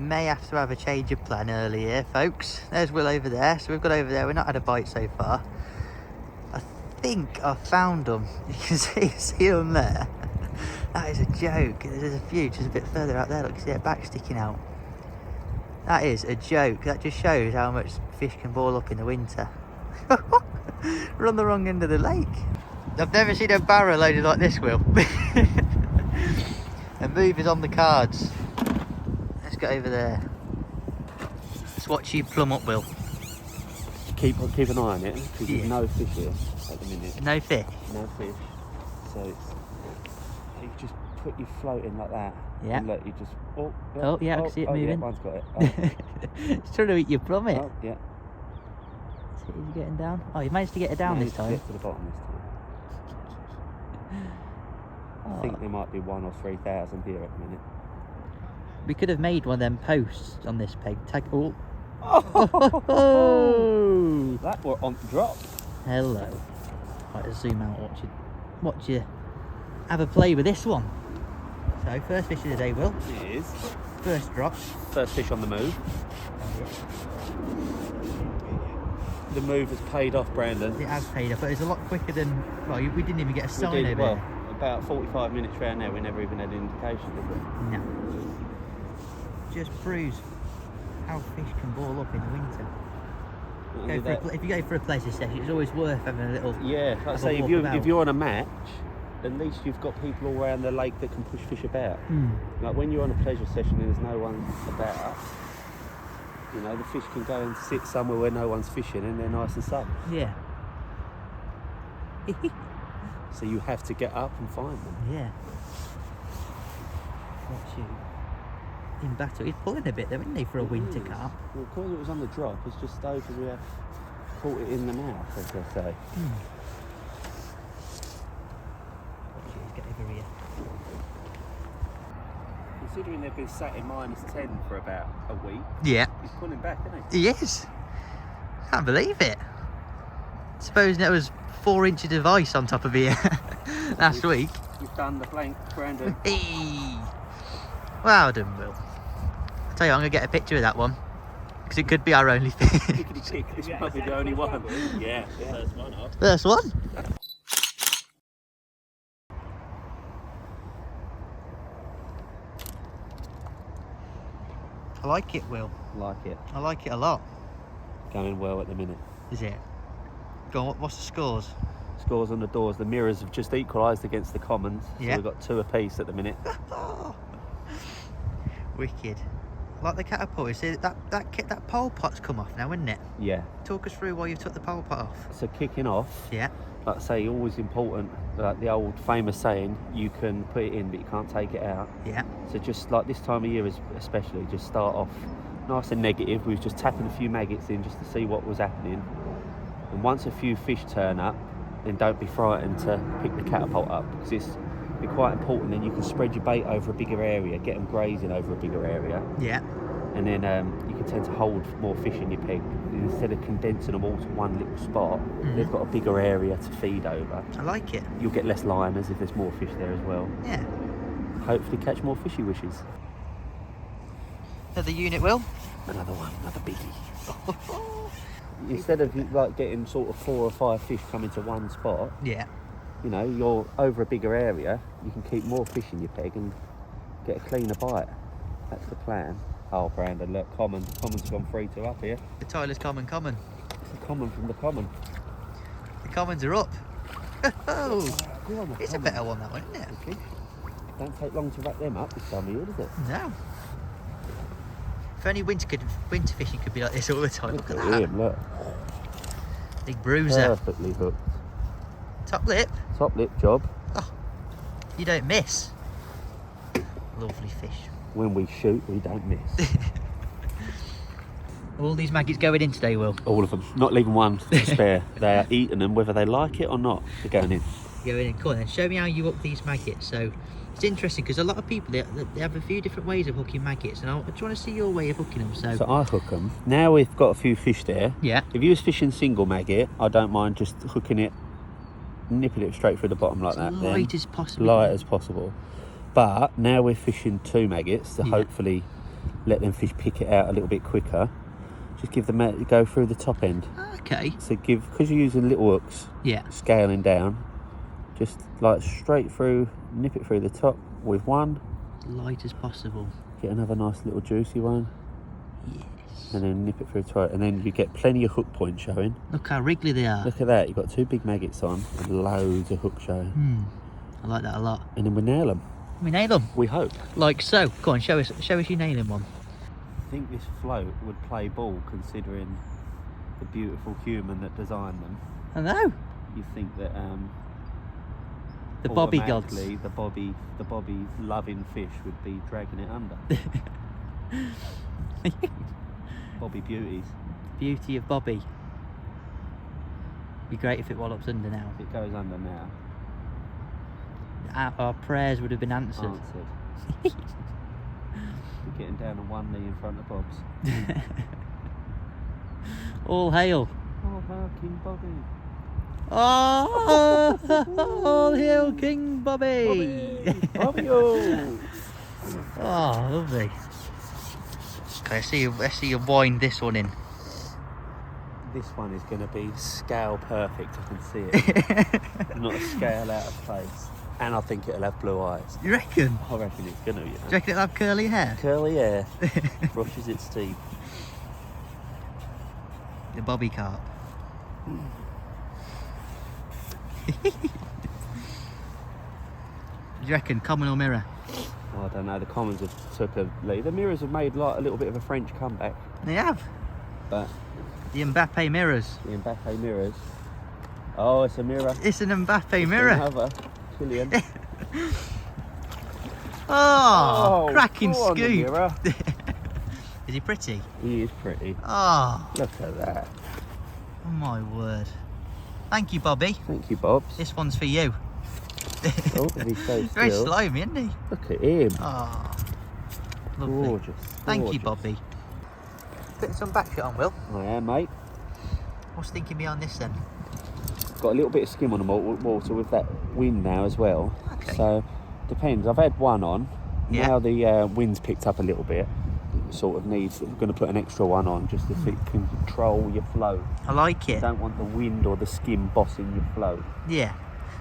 May have to have a change of plan early here, folks. There's Will over there. So we've got over there. We've not had a bite so far. I think I found them. You can see them there. That is a joke. There's a few just a bit further out there. Look, see that back sticking out. That is a joke. That just shows how much fish can ball up in the winter. We're on the wrong end of the lake. I've never seen a barrow loaded like this, Will. A move is on the cards. Let's get over there. Let's watch you plumb up, Will. Keep an eye on it, because there's no fish here at the minute. No fish? No fish. So you just put your float in like that. Yeah. And let you just... Oh, yeah, I can see it moving. Yeah, one's got it. Oh. It's trying to eat your plummet. Oh, yeah. See, is he getting down? Oh, he managed to get it down this time. Get to the bottom this time. I think there might be 1,000 or 3,000 here at the minute. We could have made one of them posts on this peg. Tag. Oh. That were on drop. Hello. Right, let's zoom out. Watch you have a play with this one. So first fish of the day, Will. It is. First drop. First fish on the move. The move has paid off, Brandon. It has paid off, but it's a lot quicker than. Well, we didn't even get a sign over well, there. About 45 minutes round there, we never even had an indication, did we? No. Just proves how fish can ball up in the winter. If you go for a pleasure session, it's always worth having a little. Yeah, like I say, if you're on a match, at least you've got people all around the lake that can push fish about. Like when you're on a pleasure session and there's no one about, you know, the fish can go and sit somewhere where no one's fishing and they're nice and safe. Yeah. So you have to get up and find them. Yeah. Watch you. In battle, he's pulling a bit there, isn't he, for a winter carp? Well, because it was on the drop, it's just over we have caught it in the mouth, as they say. Watch you, get over here. Considering they've been sat in -10 for about a week, Yeah. he's pulling back, isn't he? He is. Can't believe it. Supposing it was 4 inches of ice on top of here last week. We've done the blank, Brandon. Hey. Well done, Will. I tell you, I'm going to get a picture of that one, because it could be our only fish. It's probably the only one. Yeah. First one up. First one. I like it, Will. Like it. I like it a lot. Going well at the minute. Is it? Go on, what's the scores? Scores on the doors. The mirrors have just equalised against the commons. So Yeah. we've got 2 apiece at the minute. Wicked. Like the catapult, see that pole pot's come off now, isn't it? Yeah. Talk us through why you've took the pole pot off. So kicking off, Yeah. like I say, always important, like the old famous saying, you can put it in but you can't take it out. Yeah. So just like this time of year especially, just start off nice and negative. We was just tapping a few maggots in just to see what was happening. And once a few fish turn up, then don't be frightened to pick the catapult up, because it's quite important. Then you can spread your bait over a bigger area, get them grazing over a bigger area. Yeah. And then you can tend to hold more fish in your peg. Instead of condensing them all to one little spot, they've got a bigger area to feed over. I like it. You'll get less liners if there's more fish there as well. Yeah. Hopefully catch more fishy wishes. Another unit, Will. Another one, another biggie. Instead of like getting sort of 4 or 5 fish coming to one spot, Yeah. you know, you're over a bigger area, you can keep more fish in your peg and get a cleaner bite. That's the plan. Oh, Brandon, look, common's gone 3-2 up here. The Tyler's common. It's a common from the common. The commons are up. Oh, Go on, it's a better one, that one, isn't it? Okay. Don't take long to wrap them up this time of year, does it? No. If only winter fishing could be like this all the time. Look at that. Him, look. Big bruiser. Perfectly hooked. Top lip. Top lip job. Oh, you don't miss. Lovely fish. When we shoot, we don't miss. All these maggots going in today, Will? All of them. Not leaving one to spare. They are eating them, whether they like it or not. They're going in. Going in. Cool, then show me how you hook these maggots. So it's interesting because a lot of people they have a few different ways of hooking maggots, and I just want to see your way of hooking them. So I hook them. Now we've got a few fish there. Yeah. If you was fishing single maggot, I don't mind just hooking it, nipping it straight through the bottom like that. Light as possible. Light as possible. But now we're fishing 2 maggots to hopefully let them fish pick it out a little bit quicker, just give them go through the top end. Okay. So because you're using little hooks, Yeah. scaling down, just like straight through, nip it through the top with one. Light as possible. Get another nice little juicy one. Yes. And then nip it through the top, and then you get plenty of hook points showing. Look how wriggly they are. Look at that, you've got 2 big maggots on and loads of hooks showing. I like that a lot. And then we nail them. We nail them. We hope. Like so. Go on, show us you nailing one. I think this float would play ball considering the beautiful human that designed them. I know. You think that The bobby gods. automatically the bobby loving fish would be dragging it under. Bobby beauties. Beauty of Bobby. Be great if it wallops under now. If it goes under now, Our prayers would have been answered. We're getting down on one knee in front of Bob's. All hail. Oh, King Bobby. Oh, all hail King Bobby. Bobby. Oh, Lovely. Okay, let's see you wind this one in. this one is going to be scale perfect. I can see it. Not a scale out of place. And I think it'll have blue eyes. You reckon? I reckon it's going to, Do you reckon it'll have curly hair? Curly hair. Brushes its teeth. The Bobby Carp. Do you reckon common or mirror? Oh, I don't know. The Commons have took a lead. The mirrors have made like a little bit of a French comeback. They have. But The Mbappe mirrors. the Mbappe mirrors. Oh, it's a mirror. It's an Mbappe It's mirror. Another. Killian. Oh, cracking go on, the scoop. mirror. Is he pretty? He is pretty. Oh, Look at that. oh my word. Thank you, Bobby. Thank you, Bobs. This one's for you. Oh, he's so Very still. slimy, isn't he? Look at him. Oh, lovely. Gorgeous. Thank you, gorgeous. Bobby. Putting some back shot on, Will. I am, mate. What's thinking behind this then? Got a little bit of skim on the water with that wind now as well. Okay. So, depends. I've had one on. Yeah. Now the wind's picked up a little bit. Sort of needs, I'm going to put an extra one on just if it can control your flow. I like You it. don't want the wind or the skim bossing your flow. Yeah.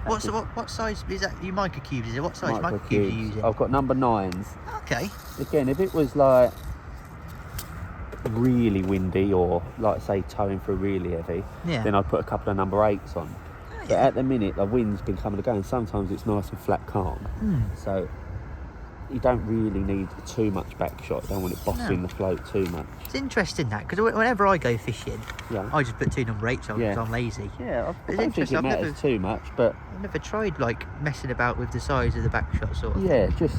That's What size is that? Your micro cubes, is it? What size micro Microcubes. cubes are you using? I've got number 9s. Okay. Again, if it was like really windy or like say towing through really heavy, Yeah. then I'd put a couple of number 8s on. Oh, But yeah. at the minute, the wind's been coming and going. Sometimes it's nice and flat calm. So you don't really need too much back shot. You don't want it bossing No. the float too much. It's interesting that, because whenever I go fishing, Yeah. I just put 2 number 8s on because Yeah. I'm lazy. Yeah, I It's don't think interesting, it I've matters never- too much, but I've never tried like messing about with the size of the back shot sort of yeah, thing.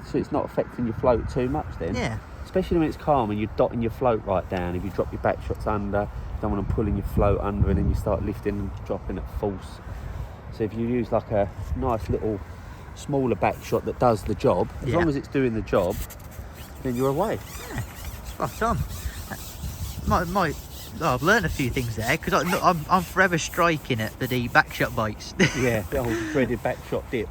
so it's not affecting your float too much then. Yeah. Especially when it's calm and you're dotting your float right down. If you drop your back shots under, you don't want them pulling your float under and then you start lifting and dropping at force. So if you use like a nice little smaller back shot that does the job, as Yeah. long as it's doing the job, then you're away. Spot on. I've learned a few things there because I'm forever striking at the back shot bites. Yeah, the old dreaded back shot dip.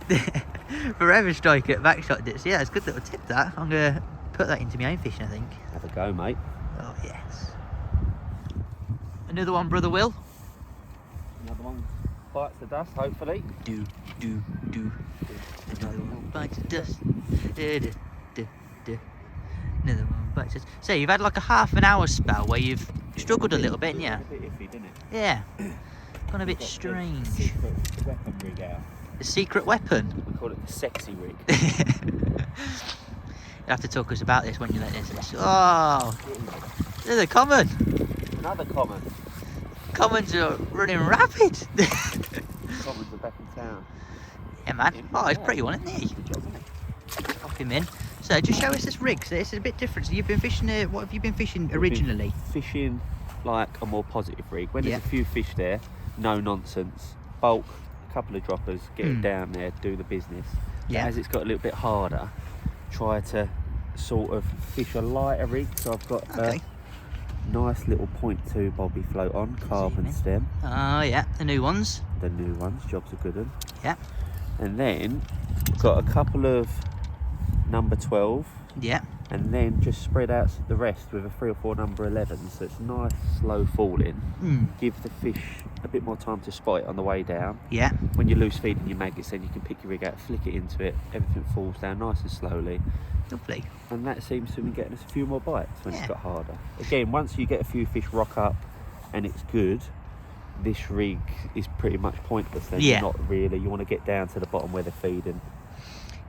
Forever striking at back shot dips. Yeah, it's a good little tip that. I'm going to put that into my own fishing, I think. Have a go, mate. Oh, yes. Another one, Brother Will. Another one bites the dust, hopefully. Do. Another one bites the dust. Do. Another one bites the dust. So you've had like a half an hour spell where you've struggled a little bit, yeah? A bit iffy, didn't it? Yeah. Gone a bit Got the strange. secret weapon rig out. The secret weapon. We call it the sexy rig. You'll have to talk to us about this when you let this. Oh, they're the common. Another common. Commons are running rapid. Commons are back in town. Yeah, man. Oh, he's a pretty one, isn't he? Good job, isn't it? Pop him in. So, just show us this rig. So, it's a bit different. So, you've been fishing. What have you been fishing originally? Fishing like a more positive rig. When Yeah. there's a few fish there, no nonsense. Bulk, a couple of droppers, get it down there, do the business. But Yeah. as it's got a little bit harder, try to sort of fish a lighter rig. So I've got Okay. a nice little 0.2 bobby float on, carb Zoom in. and stem. Oh, yeah. The new ones. The new ones, job's a good one. Yeah. And then got a couple of number 12 Yeah. and then just spread out the rest with a 3 or 4 number 11, so it's nice slow falling. Give the fish a bit more time to spot it on the way down. Yeah. When you're loose feeding your maggots, then you can pick your rig out, flick it into it, everything falls down nice and slowly. Lovely. And that seems to be getting us a few more bites when Yeah. it's got harder. Again, once you get a few fish rock up and it's good, this rig is pretty much pointless then. Yeah. Not really. You want to get down to the bottom where they're feeding.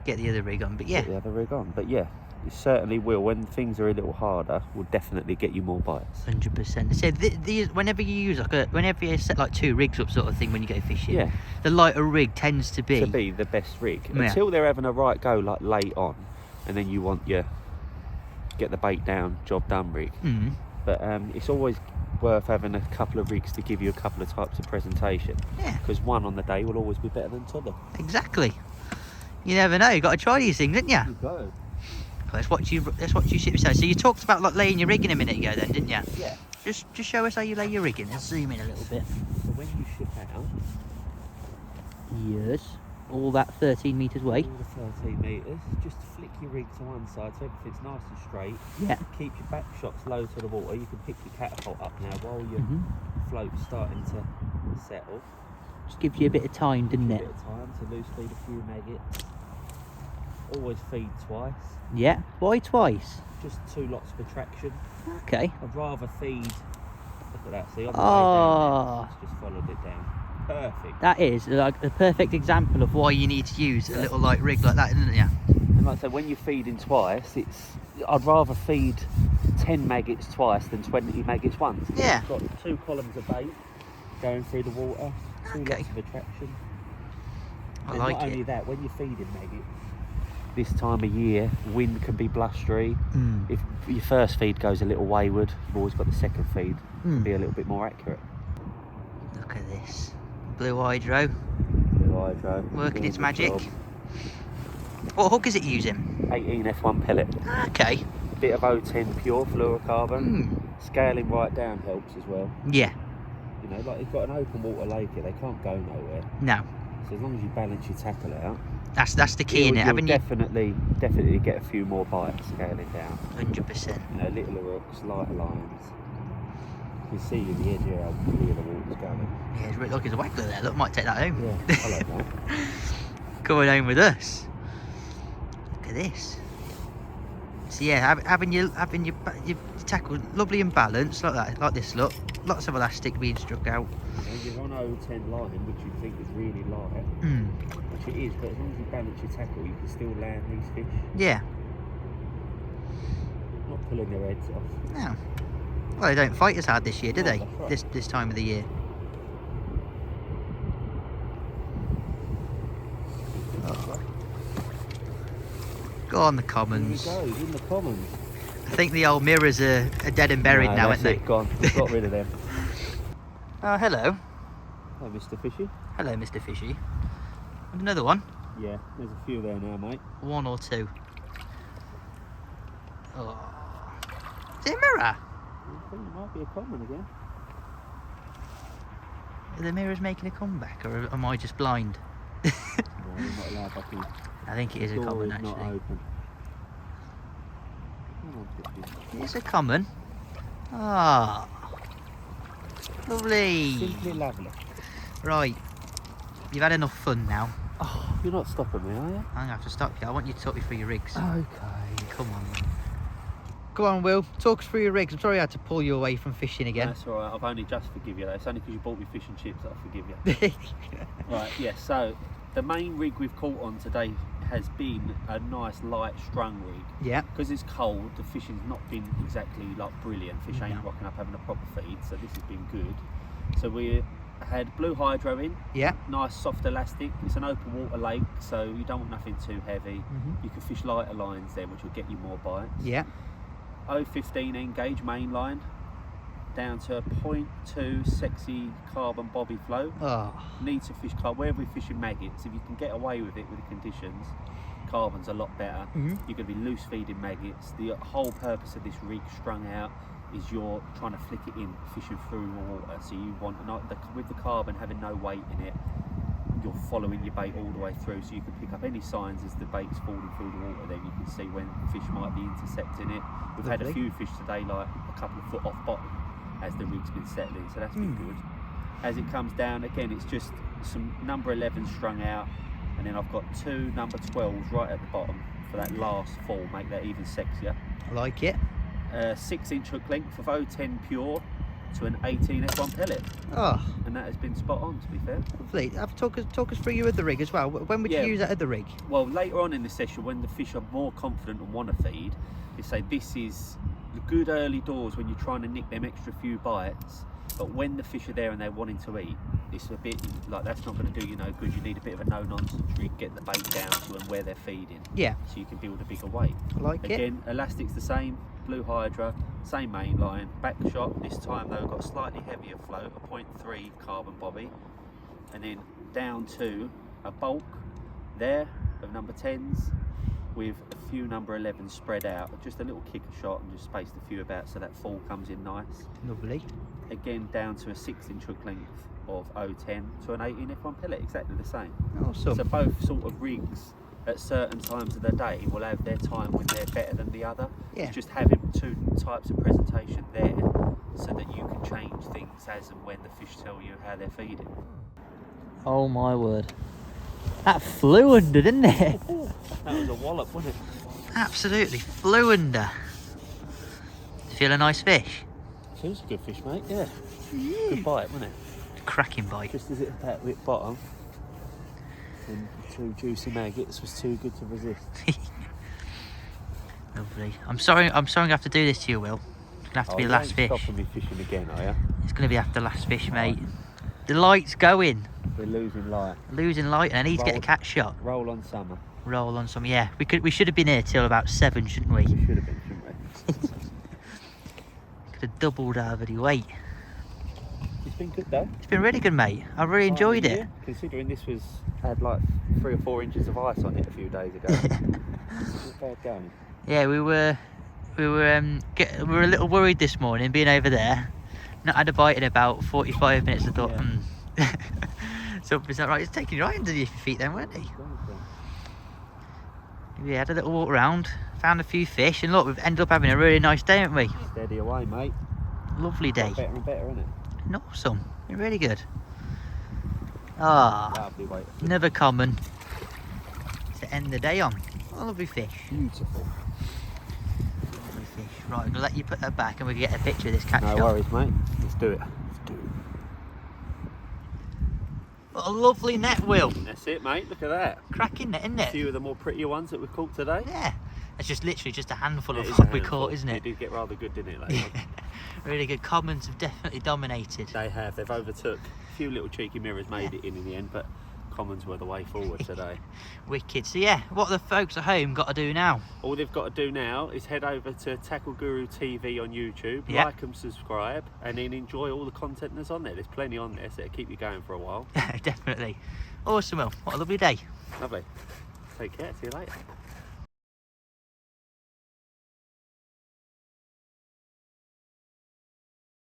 Get the other rig on, but yeah. Get the other rig on. But yeah, it certainly will. When things are a little harder, will definitely get you more bites. 100%. So these, whenever you use whenever you set like 2 rigs up sort of thing when you go fishing, Yeah. the lighter rig tends to be the best rig. Yeah. Until they're having a right go like late on, and then you want your get the bait down, job done rig. But it's always worth having a couple of rigs to give you a couple of types of presentation. Yeah. Because one on the day will always be better than t'other. Exactly. You never know. You got to try these things, didn't you? You go. Let's watch you ship yourself. So you talked about like laying your rig in a minute ago, then, didn't you? Yeah. Just show us how you lay your rig in. Let's zoom in a little bit. So when you ship out, Yes. All that 13 metres away. all the 13 metres, just flick your rig to one side so everything's nice and straight. Yeah. Keep your back shots low to the water. You can pick your catapult up now while your float's starting to settle. Just gives you a bit of time, doesn't A it? bit of time to loose feed a few maggots. Always feed twice. Yeah. Why twice? Just 2 lots of attraction. Okay. I'd rather feed. Look at that. See, on the way Oh. down, it's just followed it down. Perfect. That is like the perfect example of why you need to use a little light rig like that, isn't it? Yeah. And like I said, when you're feeding twice, I'd rather feed 10 maggots twice than 20 maggots once. Yeah. You've got 2 columns of bait going through the water, 2 Okay. lots of attraction. I And like not it. only that, when you're feeding maggots, this time of year, wind can be blustery. If your first feed goes a little wayward, you've always got the second feed to be a little bit more accurate. Look at this. Blue hydro. Blue hydro. Working doing its the magic. job. What hook is it using? 18 F1 pellet. Okay. Bit of O10 pure fluorocarbon. Scaling right down helps as well. Yeah. You know, like you've got an open water lake here, they can't go nowhere. No. So as long as you balance your tackle out, That's the key in it, you'll haven't you? definitely get a few more bites scaling down. 100%. You know, littler hooks, lighter lines. You can see in the edge here how clear the water's going. Yeah, look, there's a waggler there. Look, might take that home. Yeah, I like that. Going home with us. Look at this. So yeah, having your tackle lovely and balanced like that, like this. Look, lots of elastic being struck out. You know, you're on O10 line, which you think is really light, which it is. But as long as you balance your tackle, you can still land these fish. Yeah. Not pulling their heads off. No. Well, they don't fight as hard this year, do No, they? that's right. This time of the year. Oh. Go on the commons. Here we go, in the commons. I think the old mirrors are dead and buried now, aren't they? Gone. We've got rid of them. Oh, hello. Hi, Mr. Fishy. Hello, Mr. Fishy. And another one. Yeah, there's a few there now, mate. 1 or 2. Oh. Is it a mirror? I think it might be a common again. Are the mirrors making a comeback, or am I just blind? No, you're not allowed back in. I think it is a Door common, is not actually. open. Come on, Fishy. It's a common. Ah. Lovely. Simply lovely. Right. You've had enough fun now. Oh, you're not stopping me, are you? I'm going to have to stop you. I want you to talk me through your rigs. Okay. Come on, man. Go on, Will. Talk us through your rigs. I'm sorry I had to pull you away from fishing again. That's alright, I've only just forgive you though. It's only because you bought me fish and chips that I forgive you. Right, yes, so the main rig we've caught on today has been a nice light strung rig. Yeah. Because it's cold, the fishing's not been exactly like brilliant. Fish ain't No. rocking up having a proper feed, so this has been good. So we had blue hydro in, Yeah. nice soft elastic. It's an open water lake, so you don't want nothing too heavy. You can fish lighter lines there, which will get you more bites. Yeah. 015 engage main line down to a 0.2 sexy carbon bobby float. Oh. Need to fish carp wherever we're fishing maggots. If you can get away with it with the conditions, carbon's a lot better. You're going to be loose feeding maggots. The whole purpose of this rig strung out is you're trying to flick it in, fishing through water. So you want with the carbon having no weight in it, you're following your bait all the way through, so you can pick up any signs as the bait's falling through the water. Then you can see when fish might be intercepting it. We've had a few fish today, like a couple of foot off bottom as the rig's been settling, so that's been good. As it comes down, again, it's just some number 11 strung out, and then I've got 2 number 12s right at the bottom for that last fall, make that even sexier. I like it. 6-inch hook length of 010 pure to an 18 F1 pellet. Oh, And that has been spot on, to be fair. lovely. Talk us through you with the rig as well. When would you use that at the rig? Well, later on in the session, when the fish are more confident and want to feed, you say this is the good early doors when you're trying to nick them extra few bites. But when the fish are there and they're wanting to eat, it's a bit like that's not going to do you no good. You need a bit of a no-nonsense rig, get the bait down to them where they're feeding. Yeah. So you can build a bigger weight. I like it. Again, elastic's the same, blue hydra, same main line, back shot. This time though, got a slightly heavier float, a 0.3 carbon bobby, and then down to a bulk there of number 10s with a few number 11s spread out, just a little kicker shot and just spaced a few about so that fall comes in nice. Lovely. Again, down to a 6-inch hook length of 010 to an 18 F1 pellet, exactly the same. Awesome. So both sort of rigs at certain times of the day will have their time when they're better than the other. Yeah. It's just having 2 types of presentation there so that you can change things as and when the fish tell you how they're feeding. Oh my word. That flew under, didn't it? That was a wallop, wasn't it? Absolutely flew under. Feel a nice fish? Feels a good fish, mate, yeah. Good bite, wasn't it? Cracking bite. Just as it hit that bit bottom, and 2 juicy maggots was too good to resist. Lovely. I'm sorry I have to do this to you, Will. It's gonna have to be the last fish. Stopping me fishing again, are you? It's gonna be after last fish, mate. The light's going. We're losing light. Losing light, and I need to get a catch shot. Roll on summer. Roll on some. Yeah, we should have been here till about 7, shouldn't we? We should have been, shouldn't we? Could have doubled our bloody weight. It's been good though. It's been really good, mate. I really enjoyed it. Considering this had like 3 or 4 inches of ice on it a few days ago. It's not bad going. Yeah, we were a little worried this morning being over there. Not had a bite in about 45 minutes. I thought, something's not right. It's taking you right under your feet then, weren't he? We had a little walk around, found a few fish, and look, we've ended up having a really nice day, haven't we? Steady away, mate. Lovely day. Got better and better, isn't it? Awesome. Really good. Ah, Lovely weight. another common to end the day on. What a lovely fish. Beautiful. Lovely fish. Right, I'm gonna let you put that back and we can get a picture of this catch No shot. worries, mate. Let's do it. Let's do it. What a lovely net, Will. That's it, mate. Look at that. Cracking net, isn't A it? few of the more prettier ones that we've caught today. Yeah. It's just literally just a handful It of is a what we handful. caught, isn't it? It did get rather good, didn't it? Later on? Really good. Commons have definitely dominated. They have. They've overtook. A few little cheeky mirrors made it in the end, but commons were the way forward today. Wicked. So yeah, what the folks at home got to do now? All they've got to do now is head over to Tackle Guru TV on YouTube, Yep. like and subscribe, and then enjoy all the content that's on there. There's plenty on there, so it'll keep you going for a while. Definitely. Awesome, Will. What a lovely day. Lovely. Take care. See you later.